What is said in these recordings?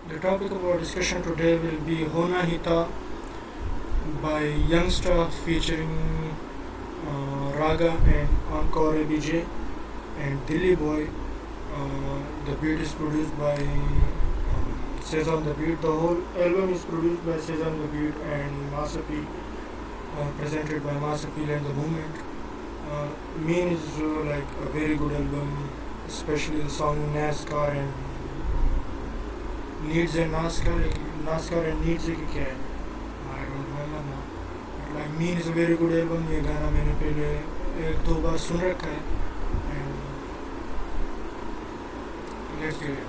The topic of our discussion today will be HONA by Youngsta featuring Raga and encore ABJ and Dilliboy. The beat is produced by Sezon the Beat. The whole album is produced by Sezon the Beat and Masapi, presented by Masapi and the Movement. Mean is like a very good album, especially the song NASCAR and Needs and NASCAR and Needs है कि क्या है? I don't remember now. But like Mean is a very good album. ये गाना मैंने पहले एक दो बार सुन रखा है. And let's get it.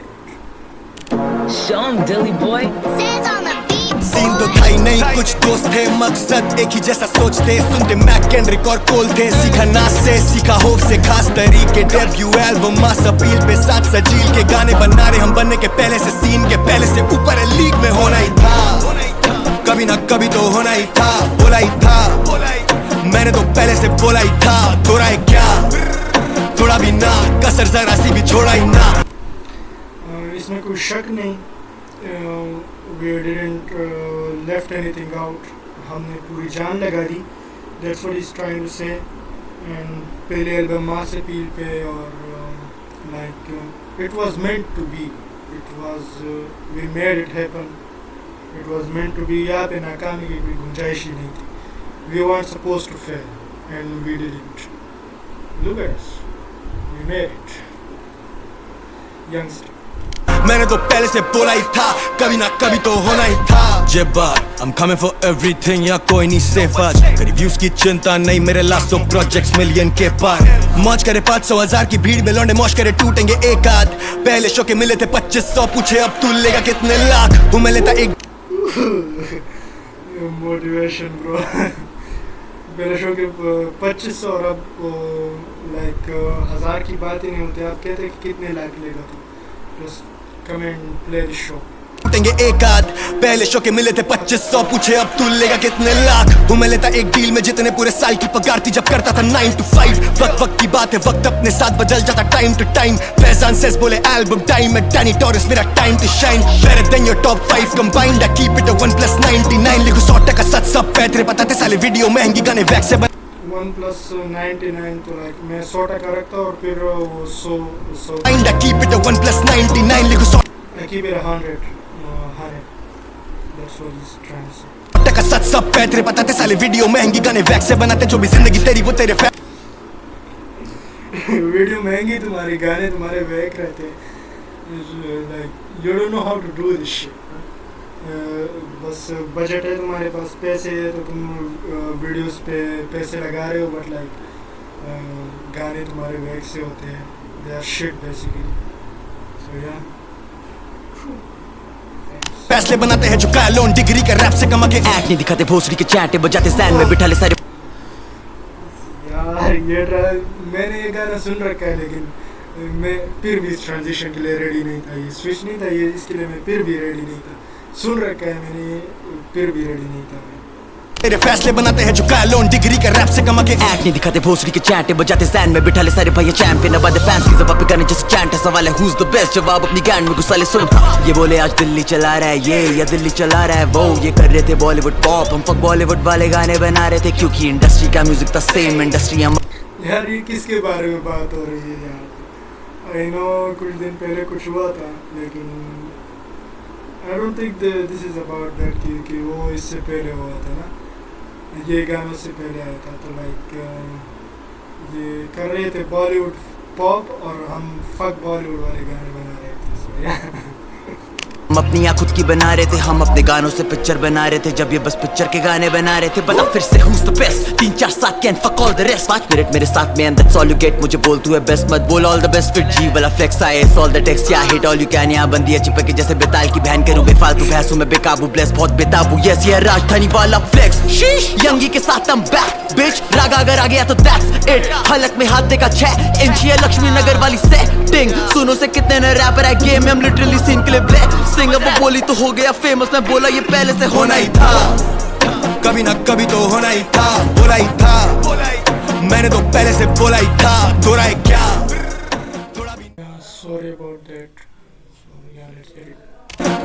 Show 'em, Dilliboy. Says on the beat. Scene तो था ही नहीं, कुछ दोस्त थे, मकसद एक ही जैसा सोचते. सुनते मैक एंड रिकॉर्ड खोलते, सीखा नाच से, सीखा होप से, खास तरीके. डेब्यू एल्बम मास अपील पे साथ सजील के गाने बना रहे हम. बनने के पहले से, सीन के पहले से ऊपर है, लीग में होना ही था. कभी ना कभी तो होना ही था, बोला ही था. मैंने तो पहले से बोला ही था. थोड़ा है क्या, थोड़ा भी ना, कसर जरा सी भी छोड़ा ही ना. इसमें कोई शक नहीं. We didn't left anything out. हमने पूरी जान लगा दी. That's what he's trying to say. And पहले एल्बम मास अपील पे और like it was meant to be. It was we made it happen. It was meant to be. यहाँ पे नाकामी की कोई गुंजाइश ही नहीं थी. We weren't supposed to fail and we didn't. Look at us. We made it. Youngsta. मैंने तो पहले से बोला ही था, कभी ना कभी तो होना ही था. ये बात I'm coming for everything, यहाँ कोई नहीं सेफ आज. तेरी व्यूज की चिंता नहीं, मेरे लास्ट 100 प्रोजेक्ट्स मिलियन के पार. मौज करे 500,000 की भीड़ में, लौंडे मौज करे टूटेंगे एक आध. पहले शो के मिले थे 2500, पूछे अब तू लेगा कितने लाख. हूँ मैं लेता एक मोटिवेशन ब्रो. पहले शो के 2500 और अब लाइक 1000 की बात ही नहीं होती. आप कहते कि कितने लाख लेगा तू. Just come and play the show. टूटेंगे एक आध. पहले शो के मिले थे 2500, पूछे अब तू लेगा कितने लाख. हूँ मैं लेता एक डील में जितने पूरे साल की पगार थी जब करता था 9 to 5. वक्त की बात है, वक्त अपने साथ बदल जाता time to time. Faizan says बोले एल्बम टाइम है, डैनी टॉरस मेरा time to shine. Better than your top 5 combined, I keep it a 1+99. लिखूं 100% सच सब पे तेरे पता थे साले वीडियो महंगी गाने वैक्स से 1+99 तो लाइक मैं 100% रखता और फिर वो 100 I keep it a 1+99. लिखूं 100 I keep it 100. That's what he's trying to say. टका सच सब पे तेरे पता थे साले वीडियो महंगी गाने वैक्स से बनाते. जो भी जिंदगी तेरी वो तेरे वीडियो महंगी, तुम्हारे गाने तुम्हारे वैक रहते. Like you don't know how to do this shit. बस बजट है तुम्हारे पास, पैसे है तो तुम वीडियोस पे पैसे लगा रहे हो. बट लाइक गाने तुम्हारे वैक से होते हैं. They are shit basically. So या फैसले बनाते हैं जो कालोन डिग्री का रैप से कमा के. Act नहीं दिखाते, भोसड़ी के चाटे बजाते, सैन में बिठा ले सारे. यार ये मैंने ये गाना सुन रखा है, लेकिन मैं फिर भी इस ट्रांजिशन के लिए रेडी नहीं था. ये स्विच नहीं था, ये इसके लिए मैं फिर भी रेडी नहीं था. सुन रखा है मैंने, फिर भी रेडी नहीं था. तेरे फैसले बनाते हैं जो कालोन डिग्री का रैप से कमा के. Act नहीं दिखाते, भोसड़ी के चाटे बजाते, सैन में बिठा ले सारे भैया. चैंपियन अब आधे फैंस की जवाब पे करने जैसे चैंट है. सवाल है who's the best, जवाब अपनी गैंड में घुसा ले. सुन ये बोले आज दिल्ली चला रहा है ये, या दिल्ली चला रहा है वो. ये कर रहे थे बॉलीवुड पॉप, हम फक बॉलीवुड वाले गाने बना रहे थे. क्योंकि इंडस्ट्री का म्यूजिक था सेम, इंडस्ट्री हम. यार ये किसके बारे में बात हो रही है यार. आई नो कुछ दिन पहले कुछ हुआ था, लेकिन I don't think this is about that कि वो इससे पहले हुआ था ना. ये गाना से पहले आया था. तो लाइक ये कर रहे थे बॉलीवुड पॉप और हम फक बॉलीवुड वाले गाने बना रहे थे. सो हम अपनी यहाँ खुद की बना रहे थे, हम अपने गानों से पिक्चर बना रहे थे. जब ये बस पिक्चर के गाने बना रहे थे. बता फिर से who's the best, 3 4 7 can fuck all the rest. 5 minute मेरे साथ में and that's all you get. मुझे बोल तू है बेस्ट, मत बोल all the best. फिर जी वाला फ्लेक्स आए, all the text या hit all you can. यहाँ बंदी है चिपके जैसे बेताल की बहन. करूँ बेफालतू भैंसों में बेकाबू ब्लेस, बहुत बेताबू. यस ये राजधानी वाला फ्लेक्स. शीश यंगी के साथ I'm back bitch. रागा अगर आ गया तो that's it. हलक में हाथ देगा 6 इंच, ये लक्ष्मी नगर वाली सेटिंग. सुनो से कितने नए रैपर है गेम में, हम लिटरली सीन के लिए ब्लेसिंग. अब वो बोली तो हो गया फेमस, मैं बोला ये पहले से होना ही था. कभी ना कभी तो होना ही था, बोला ही था. मैंने तो पहले से बोला ही था. थोड़ा है क्या, थोड़ा भी. sorry about that. So yeah, let's get it.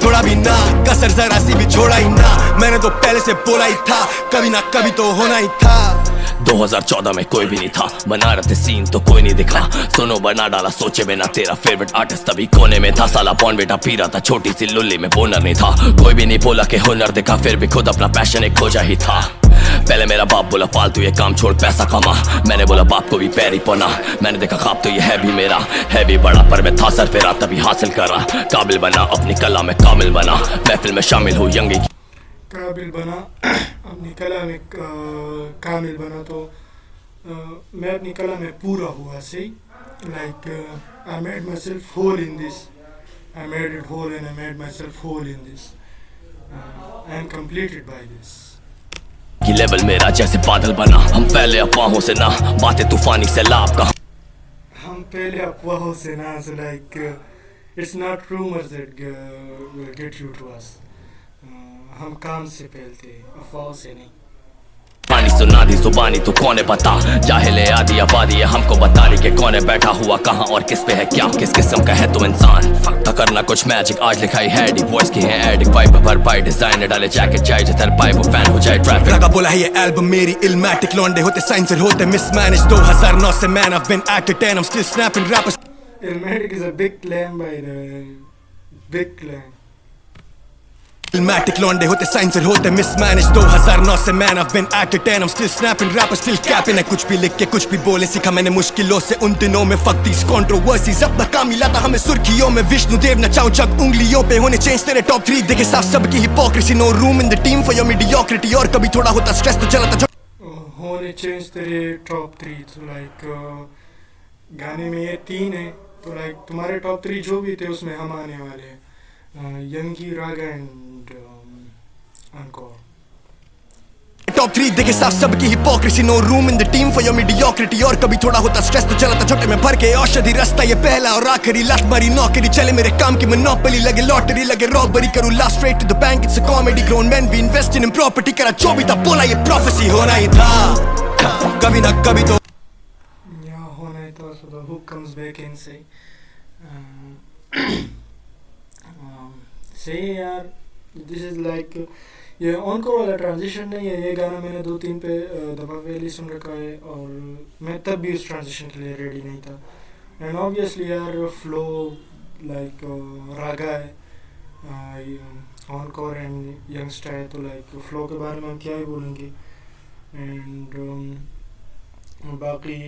थोड़ा थोड़ा भी ना, कसर जरा सी भी छोड़ा ही ना। मैंने तो पहले से बोला ही था, कभी ना कभी तो होना ही था। 2014 में कोई भी नहीं था, बना रहे थे सीन तो कोई नहीं दिखा। सुनो बना डाला सोचे बिना, तेरा फेवरेट आर्टिस्ट तभी कोने में था। साला पॉन बेटा पी रहा था छोटी सी लुल्ली में, बोनर नहीं था। कोई भी नहीं बोला कि हुनर दिखा, फिर भी खुद अपना पैशन एक खोजा ही था। पहले मेरा बाप बोला फालतू ये काम छोड़ पैसा कमा, मैंने बोला बाप को भी पैरी पना। मैंने देखा ख्वाब तो ये है भी मेरा, है भी बड़ा पर मैं था सरफिरा तभी हासिल करा। काबिल बना अपनी कला में कामिल बना, महफिल में शामिल हूँ यंगी काबिल बना अपनी कला में कामिल बना। तो मैं अपनी कला में पूरा हुआ सही। Like I made myself whole in this, I made it whole and I made myself whole in this, I am completed by this. ये लेवल मेरा जैसे बादल बना, हम पहले अफवाहों से ना, बातें तूफानी से लाभ का। हम पहले अफवाहों से ना, so like it's not rumors that will get you to us. हम काम से पहलते, अफवाहों से नहीं। पानी सुना दी जुबानी तो कौन है बता, जाहिले आदि आबादी है हमको बता रही कि कौन है बैठा हुआ कहाँ और किस पे है क्या, किस किस्म का है तुम इंसान। करना कुछ मैजिक आज लिखाई है डी वॉइस की है एडिक वाइब भर पाई डिजाइन डाले जैकेट जाए जिधर पाए वो फैन हो जाए ट्रैफिक। रागा बोला है ये एल्बम मेरी इल्मेटिक, लौंडे होते साइन फिर होते मिसमैनेज। 2009 से man I've been at it and I'm still snapping rappers. Ilmatic is a big claim by the big claim. Ilmatic लौंडे होते साइन फिर होते मिसमैनेज। 2009 से man I've been at it and I'm still snapping rappers still capping है। कुछ भी लिख के कुछ भी बोले सीखा मैंने मुश्किलों से उन दिनों में। fuck these controversies, अपना काम मिला था हमें सुर्खियों में। विष्णु देव न चाहूं जग उंगलियों पे होने चेंज तेरे टॉप 3 देखे साफ सबकी hypocrisy. No room in the team for your mediocrity, और कभी थोड़ा होता स्ट्रेस तो चला था होने चेंज तेरे टॉप 3। तो लाइक गाने में ये 3 है, तो लाइक तुम्हारे टॉप 3 जो भी थे उसमें हम आने वाले हैं। यंगी, रागा एंड encore। टॉप 3 देखे साफ सबकी hypocrisy. No room in the team for your mediocrity, और कभी थोड़ा होता स्ट्रेस तो चला था छोटे में भर के औषधि। रास्ता ये पहला और आखिरी, लात मारी नौकरी चले मेरे काम की मोनोपोली। लगे लॉटरी लगे रॉबरी करूं last straight to the bank, it's a comedy. Grown man we invest in property, करा जो भी था बोला ये प्रोफेसी होना ही था कभी ना कभी तो। Yeah, होना ही था। So the hook comes back and say say यार this is like ये encore वाला ट्रांजिशन नहीं है। ये गाना मैंने 2-3 पे दफा पहले सुन रखा है और मैं तब भी उस ट्रांजिशन के लिए रेडी नहीं था। एंड ऑब्वियसली यार फ्लो लाइक रागा है, encore एंड यंगस्टा है, तो लाइक फ्लो के बारे में हम क्या ही बोलेंगे। एंड बाकी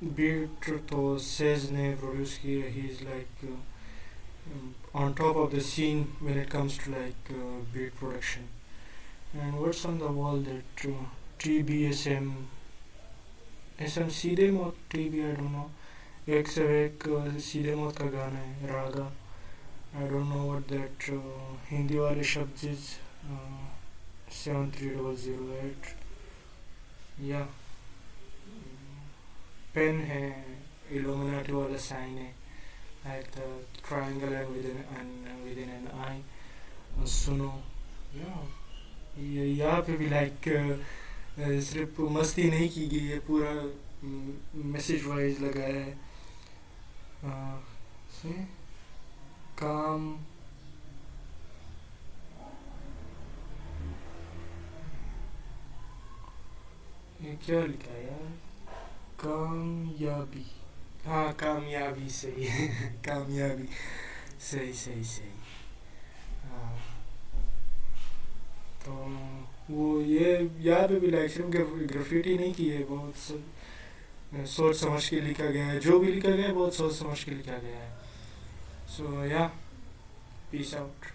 बीट तो सेज ने प्रोड्यूस की है। He is like on top of the scene when it comes to like beat production. And what's on the wall that TBSM SM सीधे मौत TB I don't know, एक से एक सीधे मौत का गाना है रागा। I don't know what that Hindi वाले शब्द is 73008 या पेन है, इल्यूमिनाटी वाला साइन है, like the triangle and within an eye. सुनो ये यहाँ पे भी लाइक सिर्फ मस्ती नहीं की गई है, पूरा मैसेज वाइज लगाया है। काम ये क्या लिखा है यार, कामयाबी। हाँ कामयाबी सही है कामयाबी सही सही सही। हाँ तो वो ये यहाँ पे भी लाइक सिर्फ ग्राफिटी नहीं की है, बहुत सोच समझ के लिखा गया है। जो भी लिखा गया है बहुत सोच समझ के लिखा गया है। सो या पीस आउट।